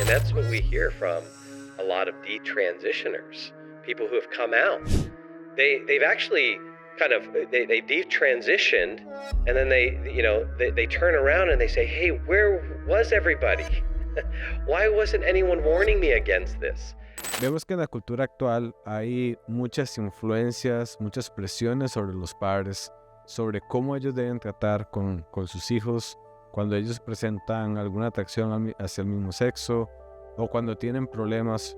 And that's what we hear from a lot of detransitioners, people who have come out. They've actually they detransitioned, and then they turn around and they say, hey, where was everybody? Why wasn't anyone warning me against this? Vemos que en la cultura actual hay muchas influencias, muchas presiones sobre los padres, sobre cómo ellos deben tratar con sus hijos cuando ellos presentan alguna atracción hacia el mismo sexo o cuando tienen problemas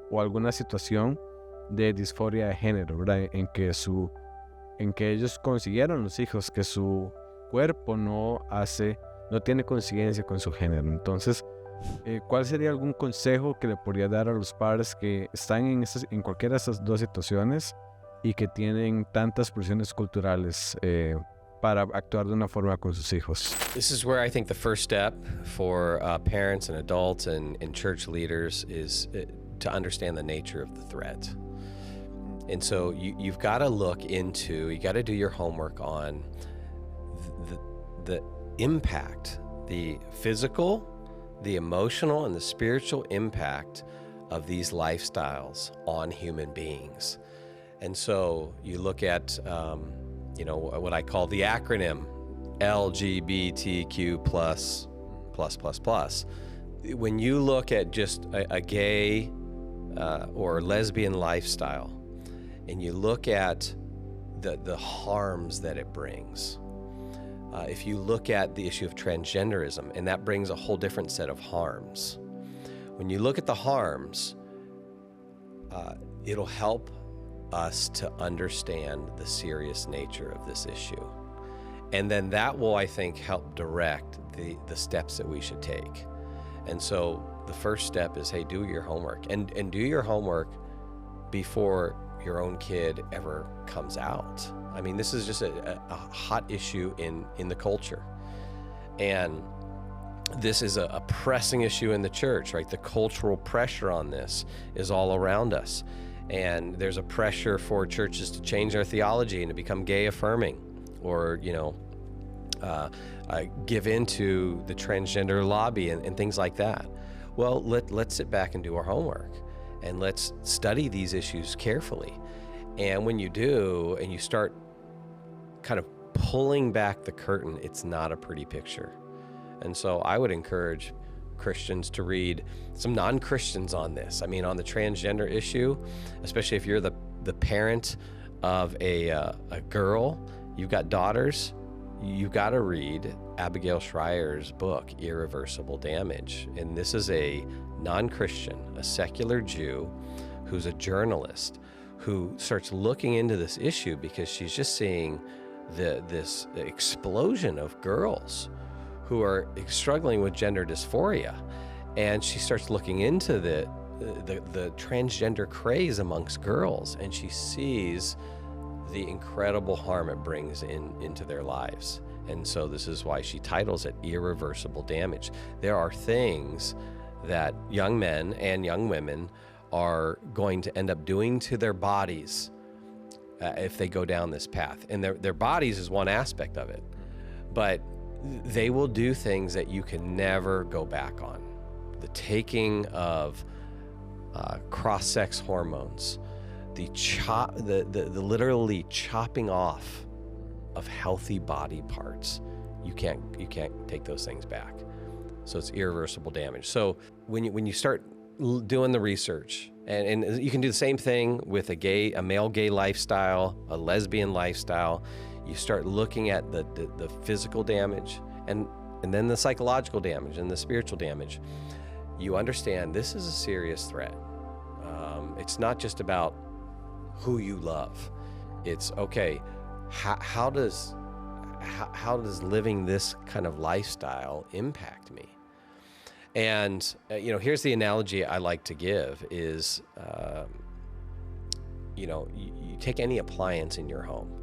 o alguna situación de disforia de género, ¿verdad? En que ellos consiguieron los hijos que su cuerpo no tiene coincidencia con su género. Entonces, ¿cuál sería algún consejo que le podría dar a los padres que están en cualquiera de estas dos situaciones y que tienen tantas presiones culturales para actuar de una forma con sus hijos? This is where I think the first step for parents and adults and church leaders is to understand the nature of the threat. And so you've got to you got to do your homework on the impact, the physical, the emotional, and the spiritual impact of these lifestyles on human beings. And so you look at, what I call the acronym LGBTQ plus. When you look at just a gay or lesbian lifestyle, and you look at the harms that it brings, if you look at the issue of transgenderism, and that brings a whole different set of harms. When you look at the harms, it'll help us to understand the serious nature of this issue. And then that will, I think, help direct the steps that we should take. And so the first step is, hey, do your homework. And do your homework before your own kid ever comes out. I mean, this is just a hot issue in the culture. And this is a pressing issue in the church, right? The cultural pressure on this is all around us. And there's a pressure for churches to change their theology and to become gay affirming, or, give into the transgender lobby and things like that. Well, let's sit back and do our homework, and let's study these issues carefully. And when you do, and you start kind of pulling back the curtain, it's not a pretty picture. And so I would encourage Christians to read some non-Christians on this. I mean, on the transgender issue, especially if you're the parent of a girl, you've got daughters, you've got to read Abigail Schreier's book, Irreversible Damage. And this is a non-Christian, a secular Jew who's a journalist who starts looking into this issue because she's just seeing this explosion of girls who are struggling with gender dysphoria. And she starts looking into the transgender craze amongst girls, and she sees the incredible harm it brings into their lives. And so this is why she titles it Irreversible Damage. There are things that young men and young women are going to end up doing to their bodies if they go down this path. And their bodies is one aspect of it, but they will do things that you can never go back on. The taking of cross-sex hormones, the literally chopping off of healthy body parts. You can't take those things back. So it's irreversible damage. So when you start doing the research, and you can do the same thing with a male gay lifestyle, a lesbian lifestyle. You start looking at the physical damage and then the psychological damage and the spiritual damage. You understand this is a serious threat. It's not just about who you love. It's okay, how does living this kind of lifestyle impact me? And here's the analogy I like to give is, you take any appliance in your home.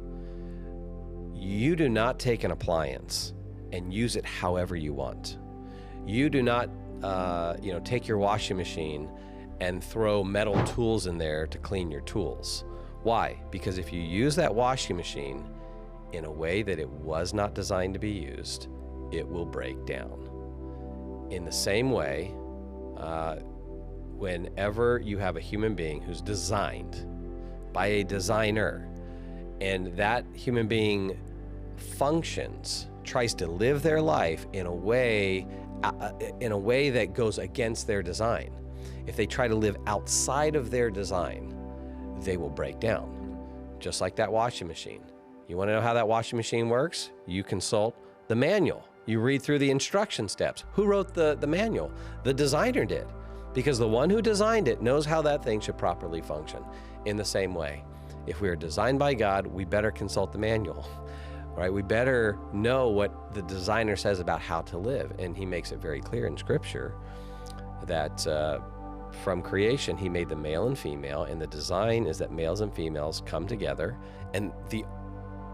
You do not take an appliance and use it however you want. You do not, take your washing machine and throw metal tools in there to clean your tools. Why? Because if you use that washing machine in a way that it was not designed to be used, it will break down. In the same way, whenever you have a human being who's designed by a designer, and that human being tries to live their life in a way that goes against their design. If they try to live outside of their design, they will break down. Just like that washing machine. You want to know how that washing machine works? You consult the manual. You read through the instruction steps. Who wrote the manual? The designer did. Because the one who designed it knows how that thing should properly function. In the same way, if we are designed by God, we better consult the manual, right? We better know what the designer says about how to live. And he makes it very clear in Scripture that from creation, he made them male and female, and the design is that males and females come together, and the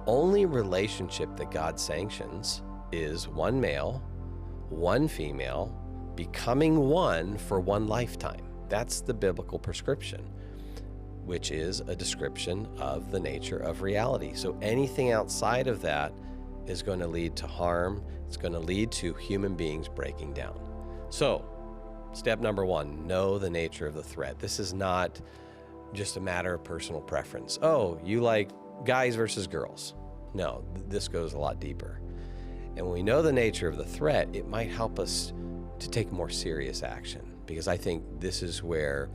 only relationship that God sanctions is one male, one female, becoming one for one lifetime. That's the biblical prescription, which is a description of the nature of reality. So anything outside of that is going to lead to harm. It's going to lead to human beings breaking down. So step number one, know the nature of the threat. This is not just a matter of personal preference. Oh, you like guys versus girls. No, this goes a lot deeper. And when we know the nature of the threat, it might help us to take more serious action, because I think this is where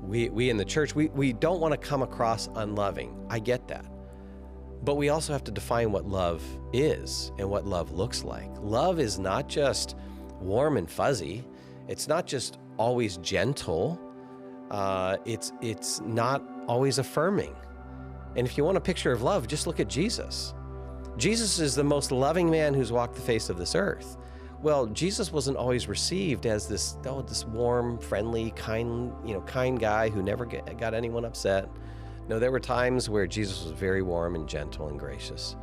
we in the church, we don't want to come across unloving. I get that. But we also have to define what love is and what love looks like. Love is not just warm and fuzzy. It's not just always gentle. It's not always affirming. And if you want a picture of love, just look at Jesus. Jesus is the most loving man who's walked the face of this earth. Well, Jesus wasn't always received as this warm, friendly, kind guy who never got anyone upset. No, there were times where Jesus was very warm and gentle and gracious.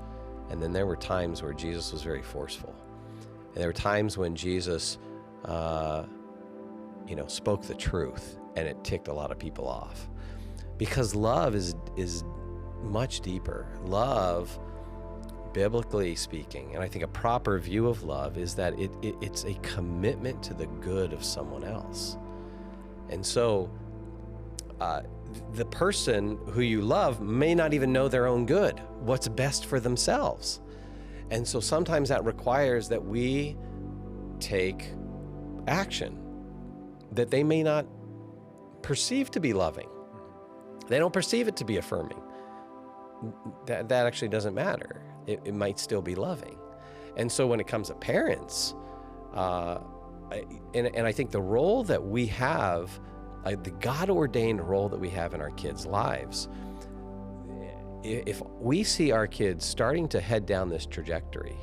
And then there were times where Jesus was very forceful. And there were times when Jesus, spoke the truth, and it ticked a lot of people off. Because love is much deeper. Love, biblically speaking, and I think a proper view of love is that it's a commitment to the good of someone else. And so the person who you love may not even know their own good, what's best for themselves. And so sometimes that requires that we take action that they may not perceive to be loving. They don't perceive it to be affirming. That actually doesn't matter. It might still be loving. And so when it comes to parents, and I think the role that we have, the God-ordained role that we have in our kids' lives, if we see our kids starting to head down this trajectory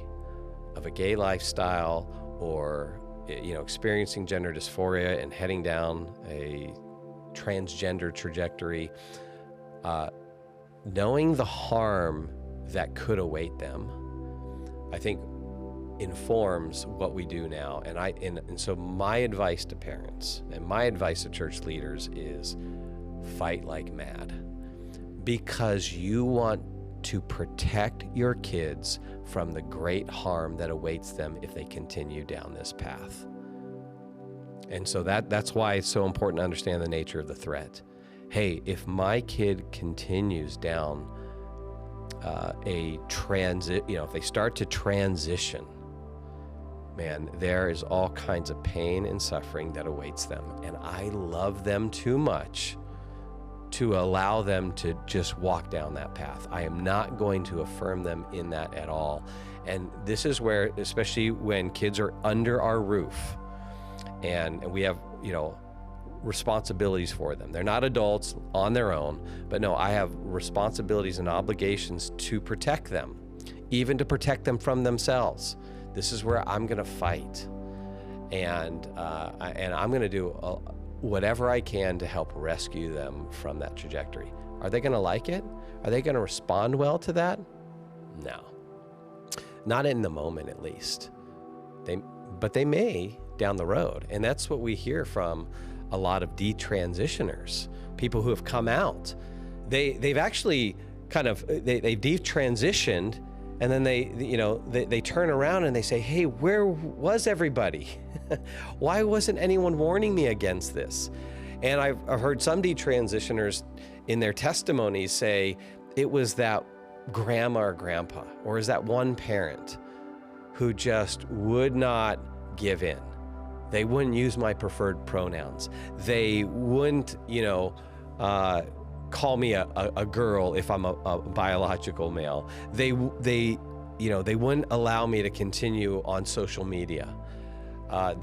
of a gay lifestyle, or experiencing gender dysphoria and heading down a transgender trajectory, knowing the harm that could await them, I think informs what we do now. And so my advice to parents and my advice to church leaders is fight like mad, because you want to protect your kids from the great harm that awaits them if they continue down this path. And so that's why it's so important to understand the nature of the threat. Hey, if my kid continues down if they start to transition, man, there is all kinds of pain and suffering that awaits them. And I love them too much to allow them to just walk down that path. I am not going to affirm them in that at all. And this is where, especially when kids are under our roof and we have, responsibilities for them. They're not adults on their own, but no, I have responsibilities and obligations to protect them, even to protect them from themselves. This is where I'm going to fight, and I'm going to do whatever I can to help rescue them from that trajectory. Are they going to like it? Are they going to respond well to that? No, not in the moment, at least. But they may down the road, and that's what we hear from a lot of detransitioners, people who have come out. They've actually they've detransitioned, And then they turn around and they say, hey, where was everybody? Why wasn't anyone warning me against this? And I've heard some detransitioners in their testimonies say it was that grandma or grandpa, or is that one parent who just would not give in. They wouldn't use my preferred pronouns. They wouldn't, call me a girl if I'm a biological male. They wouldn't allow me to continue on social media. And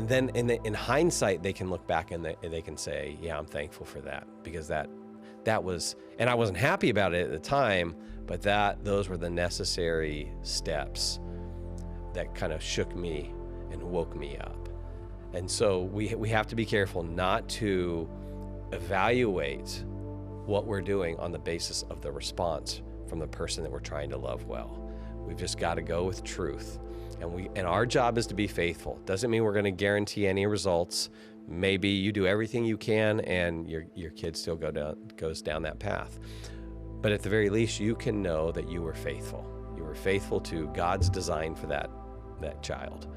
then in hindsight, they can look back and they can say, yeah, I'm thankful for that, because that was, and I wasn't happy about it at the time, but those were the necessary steps that kind of shook me and woke me up. And so we have to be careful not to evaluate what we're doing on the basis of the response from the person that we're trying to love well. We've just got to go with truth. And our job is to be faithful. Doesn't mean we're going to guarantee any results. Maybe you do everything you can and your kid still goes down that path. But at the very least, you can know that you were faithful. You were faithful to God's design for that child.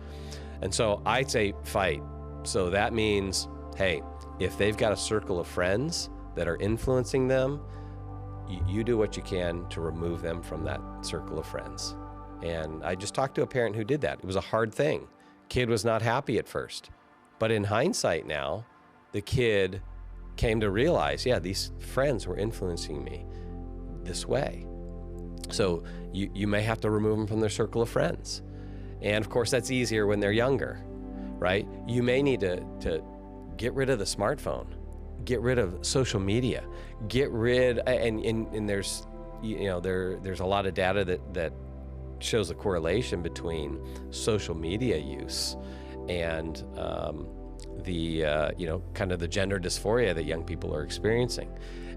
And so I'd say fight. So that means, hey, if they've got a circle of friends that are influencing them, you do what you can to remove them from that circle of friends. And I just talked to a parent who did that. It was a hard thing. Kid was not happy at first. But in hindsight now, the kid came to realize, yeah, these friends were influencing me this way. So you may have to remove them from their circle of friends. And of course, that's easier when they're younger, right? You may need to get rid of the smartphone, get rid of social media, get rid, and there's, there's a lot of data that shows a correlation between social media use and kind of the gender dysphoria that young people are experiencing.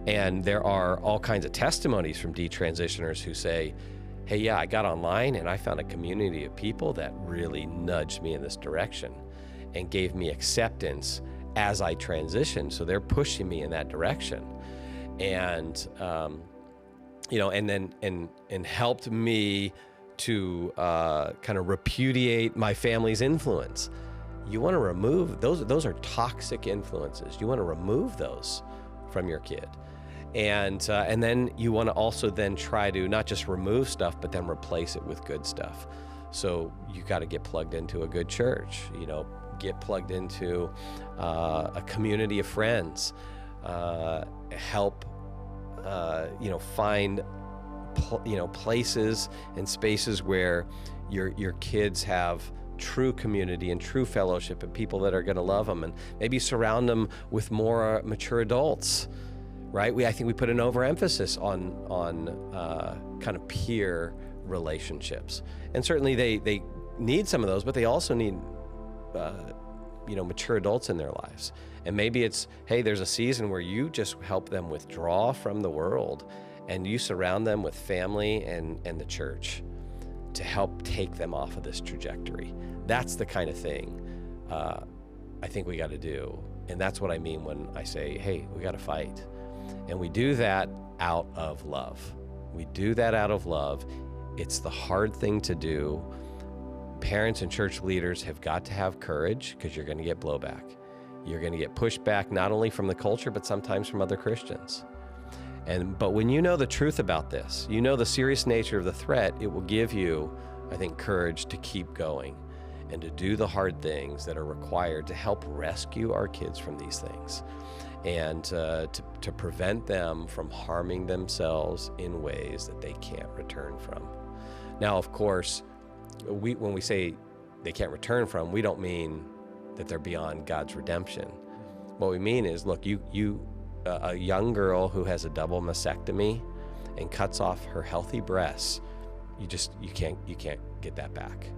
And there are all kinds of testimonies from detransitioners who say, hey, yeah, I got online and I found a community of people that really nudged me in this direction and gave me acceptance as I transitioned. So they're pushing me in that direction. And, and helped me to kind of repudiate my family's influence. You want to remove those are toxic influences. You want to remove those from your kid. And then you want to also then try to not just remove stuff, but then replace it with good stuff. So you got to get plugged into a good church, get plugged into a community of friends, help, find places and spaces where your kids have true community and true fellowship and people that are going to love them, and maybe surround them with more mature adults, right? I think we put an overemphasis on kind of peer relationships, and certainly they need some of those, but they also need mature adults in their lives. And maybe it's, hey, there's a season where you just help them withdraw from the world and you surround them with family and the church to help take them off of this trajectory. That's the kind of thing I think we got to do. And that's what I mean when I say, hey, we got to fight. And we do that out of love. We do that out of love. It's the hard thing to do. Parents and church leaders have got to have courage, because you're going to get blowback. You're going to get pushback not only from the culture, but sometimes from other Christians. But when you know the truth about this, you know the serious nature of the threat, it will give you, I think, courage to keep going and to do the hard things that are required to help rescue our kids from these things, and to prevent them from harming themselves in ways that they can't return from. Now, of course, when we say they can't return from, we don't mean that they're beyond God's redemption. What we mean is, look, a young girl who has a double mastectomy and cuts off her healthy breasts, you can't get that back.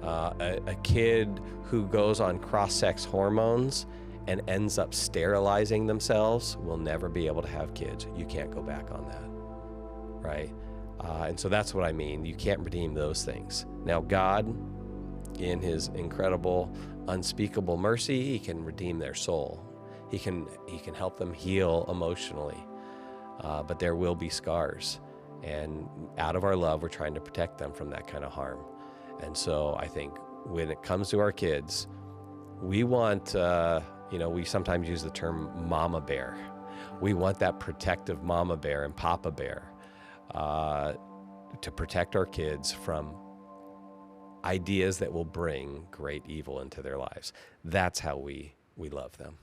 A kid who goes on cross-sex hormones and ends up sterilizing themselves will never be able to have kids. You can't go back on that, right? And so that's what I mean. You can't redeem those things. Now, God, in his incredible, unspeakable mercy, he can redeem their soul. He can help them heal emotionally, but there will be scars. And out of our love, we're trying to protect them from that kind of harm. And so I think when it comes to our kids, we want, we sometimes use the term mama bear. We want that protective mama bear and papa bear to protect our kids from ideas that will bring great evil into their lives. That's how we love them.